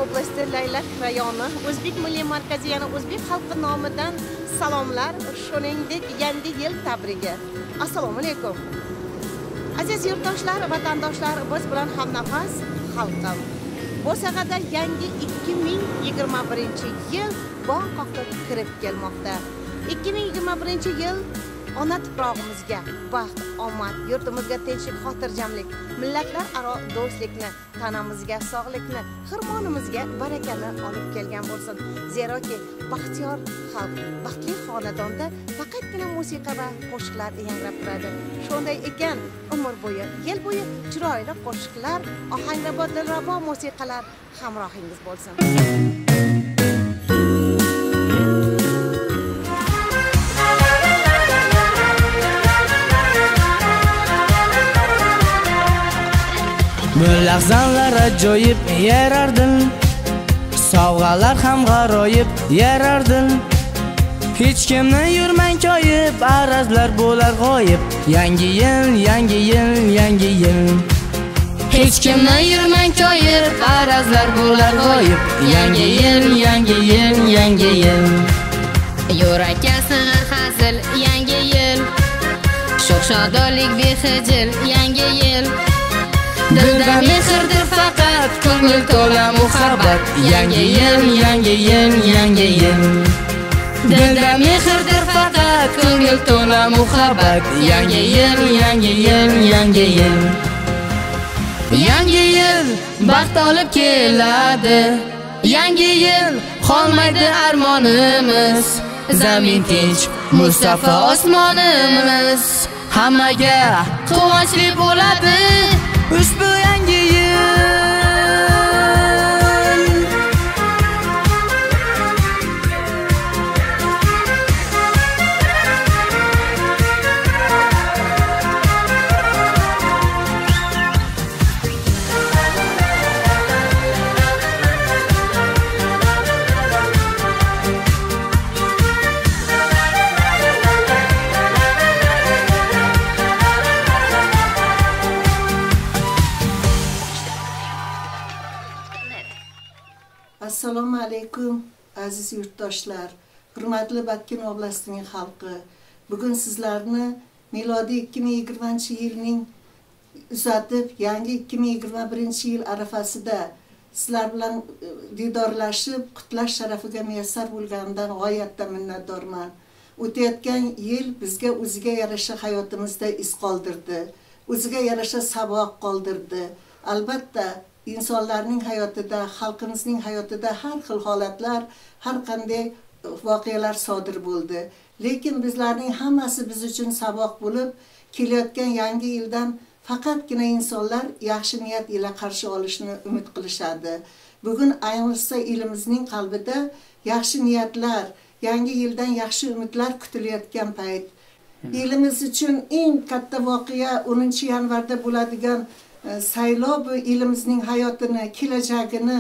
oblasti Laylak rayoni O'zbek Milliy markazi yana o'zbek xalqi nomidan salomlar, shuningdek yangi yil tabrigi. Assalomu alaykum. Aziz yurtdoshlar, vatandoshlar, biz bilan hamnafas xalqim. Bu sahada yangi 2021-yil bog' qoqib kirib kelmoqda. 2021-yil ona tuprog'imizga baxt, omad, yurtimizga tinchlik, xotirjamlik, millatlar aro do'stlikni, tanamizga sog'likni, xirmonimizga barakani olib kelgan bo'lsin. Zeroki baxtiyor xalq, baxtli xonadonda faqatgina musiqa va qo'shiqlar yangrab turadi. Shunday ekan, umr bo'yi, yil bo'yi chiroyli qo'shiqlar, ohangrabo dilrabo musiqalar hamrohingiz bo'lsin. Bu lahzalar ajoyib yarardin, sovg'alar ham g'aroyib yarardin. Hech kimni yurmang koyib, arazlar bo'lar g'oyib. Yangi yil, yangi yil, yangi yil. Hech kimni yurmang koyib, arazlar bo'lar g'oyib. Yangi yil, yangi yil, yangi yil. Yurakka sig'ir hazil, yangi yil. Sho'x-shodonlik behijil, yangi yil. Dilda mehrdir faqat, ko'ngil to'la muhabbat. Yangi yil, yangi yil, yangi yil. Dilda mehrdir faqat, ko'ngil to'la muhabbat. Yangi yil, yangi yil, yangi yil. Yangi yil baxt olib keladi. Yangi yil qolmaydi armonimiz. Zamin tinch, Mustafa osmonimiz. Hammaga quvonchli bo'ladi ushbu yangi yil. Assalomu alaykum aziz yurtdoshlar, hurmatli Bakkan oblastining xalqi. Bugun sizlarni milodiy 2020-yilning uzatib, yangi 2021-yil arafasida sizlar bilan didorlashib, qutlash sharafiga muyassar bo'lganidan g'oyatda minnatdorman. O'tayotgan yil bizga o'ziga yarasha hayotimizda iz qoldirdi, o'ziga yarasha saboq qoldirdi. Albatta insonlarning hayotida, xalqimizning hayotida har xil holatlar, har qanday voqealar sodir bo'ldi. Lekin bizlarning hammasi biz uchun saboq bo'lib, kelayotgan yangi yildan faqatgina insonlar yaxshi niyat ila qarshi olishni umid qilishadi. Bugun ayniqsa elimizning qalbida yaxshi niyatlar, yangi yildan yaxshi umidlar kutilayotgan payt. Elimiz uchun eng katta voqea 10-yanvarda bo'ladigan saylov elimizning hayotini, kelajagini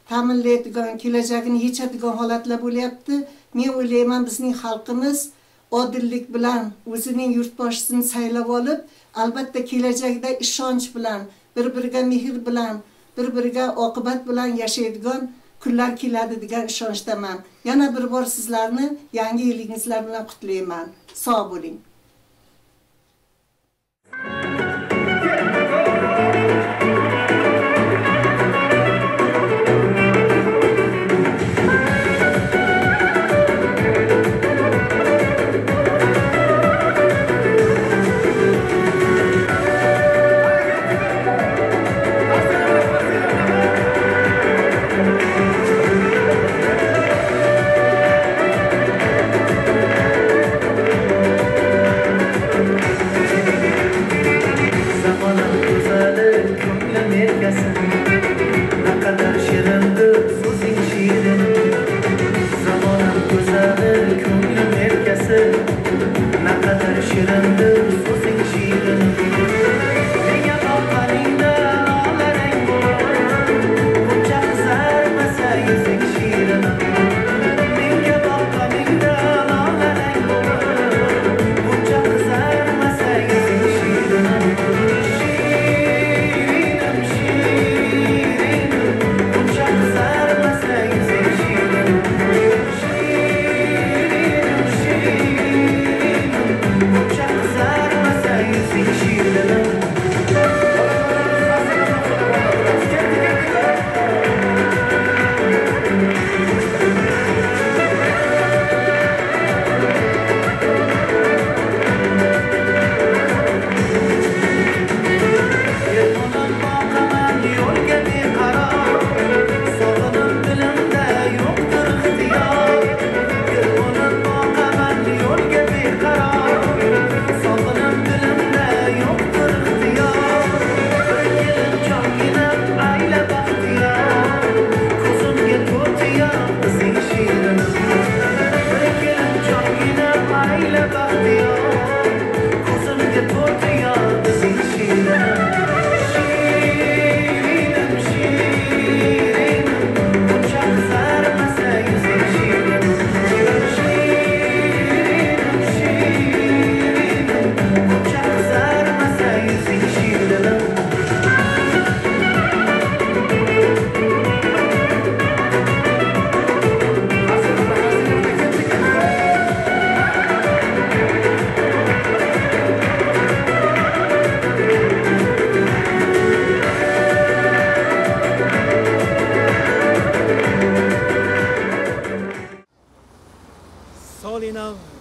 ta'minlaydigan, kelajagini yechadigan holatlar bo'lyapti. Men o'ylayman, bizning xalqimiz odillik bilan o'zining yurtboshisini saylab olib, albatta kelajakda ishonch bilan, bir-biriga mehr bilan, bir-biriga oqibat bilan yashaydigan kunlar keladi degan ishonchdaman. Yana bir bor sizlarni yangi yilingizlar bilan qutlayman. Sog' bo'ling.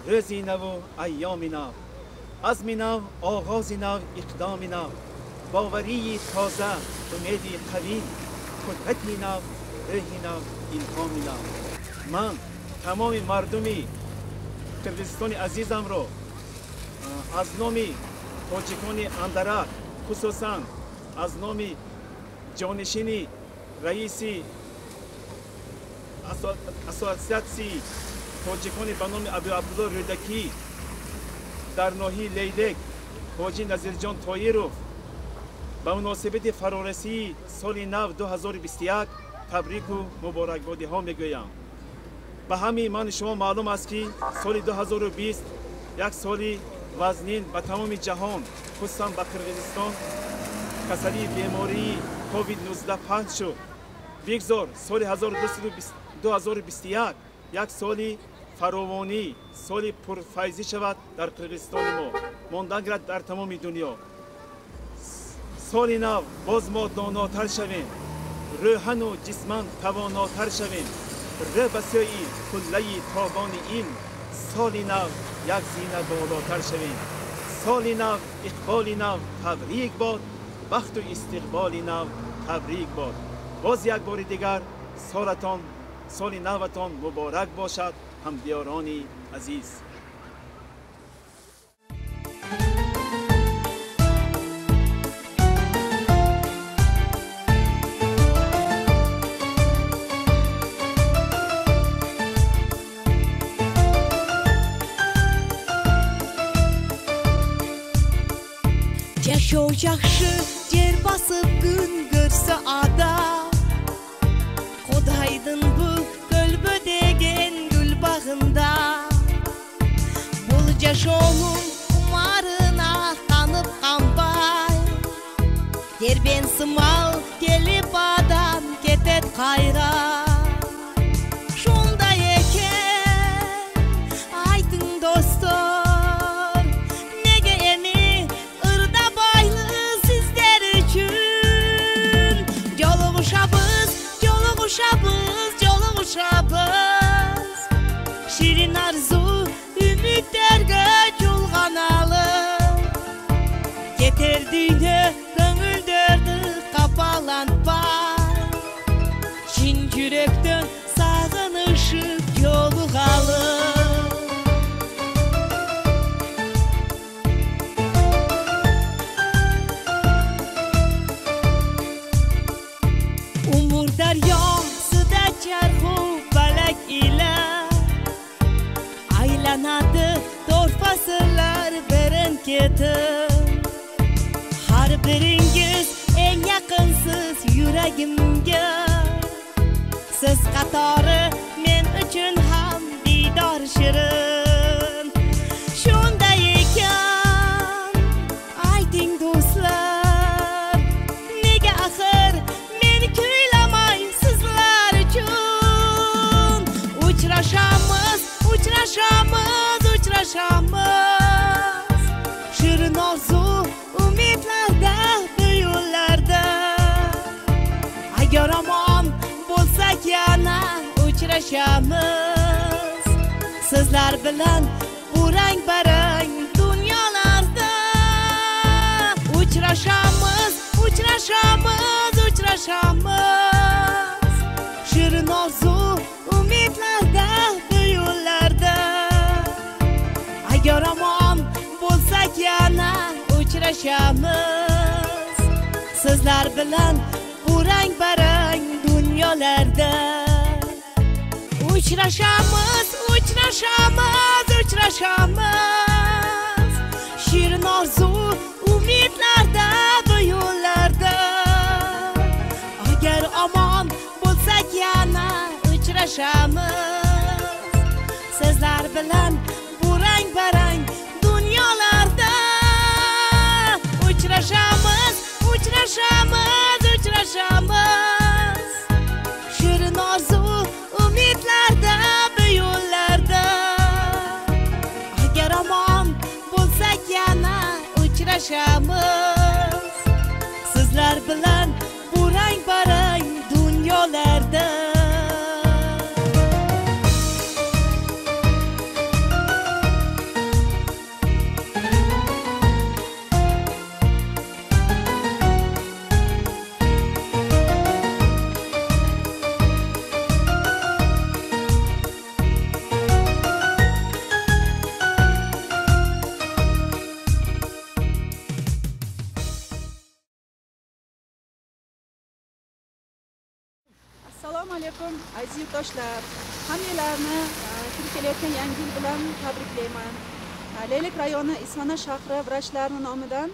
روزی نو و ایام نو، عزم نو، آغاز نو، اقدام نو، باوری تازه، امیدی قوی، قدرتی نو، روحی نو، الهام نو. من تمام مردمی قرقیزستان عزیزم رو از نام تاجیکان اندرک، خصوصا از نام جانشین رئیسی اساسیاسی تاجیکان به نام ابو عبدالله رودکی در ناحیه لیلک حاجی نظیرجان طایروف به مناسبت فرارسی سال نو 2021 تبریک و مبارکبادی ها میگویم. به همین من شما معلوم است که سال 2020 یک سالی وزنین به تمام جهان خصوصا به قرقیزستان کسری بیماری کووید 19 پخش شد. بگذار سال 2021 یک سالی فراوانی، سالی پرفیضی شود در قرقیزستان ما، ماندن گرد در تمام دنیا. سال نو باز ما داناتر شویم، روحن و جسمن تواناتر شویم، ره بسیاری کله تابان این سال نو یک زینه بالاتر شویم. سال نو اقبال نو تبریک باد، بخت و استقبال نو تبریک باد. باز یک بار دیگر سال نوتان مبارک باشد همدیارانی عزیز. Yaşo yaxşı yer basıb gün görsə adam, Qodaydın bu gölbö degen gül bağında. Bul yaşonun umarına tanıp qanbay, Derben sımal gelip adam ketet qayra. Şunda eken aytın dostlar, nege emi ırda baylı sizler üçün. Yolğuşabız, yolğuşabız, şirin arzu ümitlerge çulğanalım. Getirdiğine gönüldördü kapalanpay, Çin yürekten sağınışıp yoluğalım. Umur deryası da çarxu felek ile aylanadı dört fasıllar beren ketin. Har biringiz en yakınsız yüreğimge, Siz qatori men uchun ham didor shirin. Shunda ekan ayting do'stlar, nega axir men kuylamay sizlar uchun. Uchrashamiz, shirin orzu umidlarda bu yo'llarda. Agar omon bo'lsak yana uchrashamiz, sizlar bilan bu rang barang dunyolarda. Uchrashamiz, shirin orzu umidlarda bu yo'llarda. Agar omon bo'lsak yana uchrashamiz, sizlar bilan bu rang barang dunyolarda. Uchrashamiz, shirin orzu umidlarda bu yo'llarda. Agar omon bo'lsak yana uchrashamiz, sizlar bilan bu rang barang dunyolarda. Uchrashamiz, shirin orzu umidlarda bu yo'llarda. Agar omon bo'lsak yana uchrashamiz, sizlar bilan bu rang barang dunyolarda. alaykum aziz yurtdoshlar. Hammalarni kirib kelayotgan yangi yil bilan tabriklayman. Leylek rayoni Isfana shahri vrachlari nomidan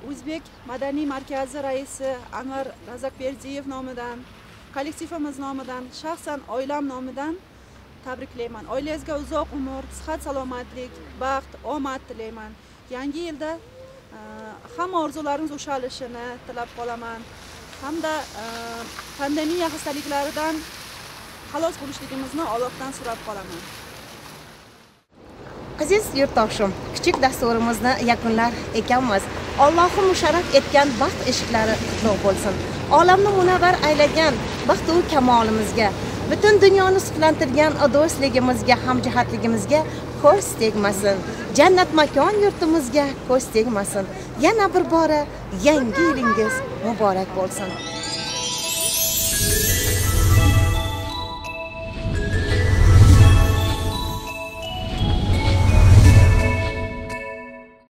O'zbek madaniy markazi raisi Anvar Razakberdiyev nomidan, kollektivimiz nomidan, shaxsan oilam nomidan tabriklayman. Oilangizga uzoq umr, sihat, salomatlik, baxt, omad tilayman. Yangi yilda hamma orzularingiz ushalishini tilab qolaman. Hamda pandemiya xastaliklaridan xalos bo'lishligimizni Allohdan so'rab qolaman. Aziz yurtdoshim, kichik dasturimizni yakunlar ekanmiz. Allohim musharraf etgan baxt eshiklari qutlug' bo'lsin. Olamni munavvar aylagan baxt va kamolimizga, butun dunyoni suflantirgan do'stligimizga, hamjihatligimizga ko'z tegmasin. Jannat makon yurtimizga ko'z tegmasin. Yana bir bora yangi yilingiz muborak bo'lsin.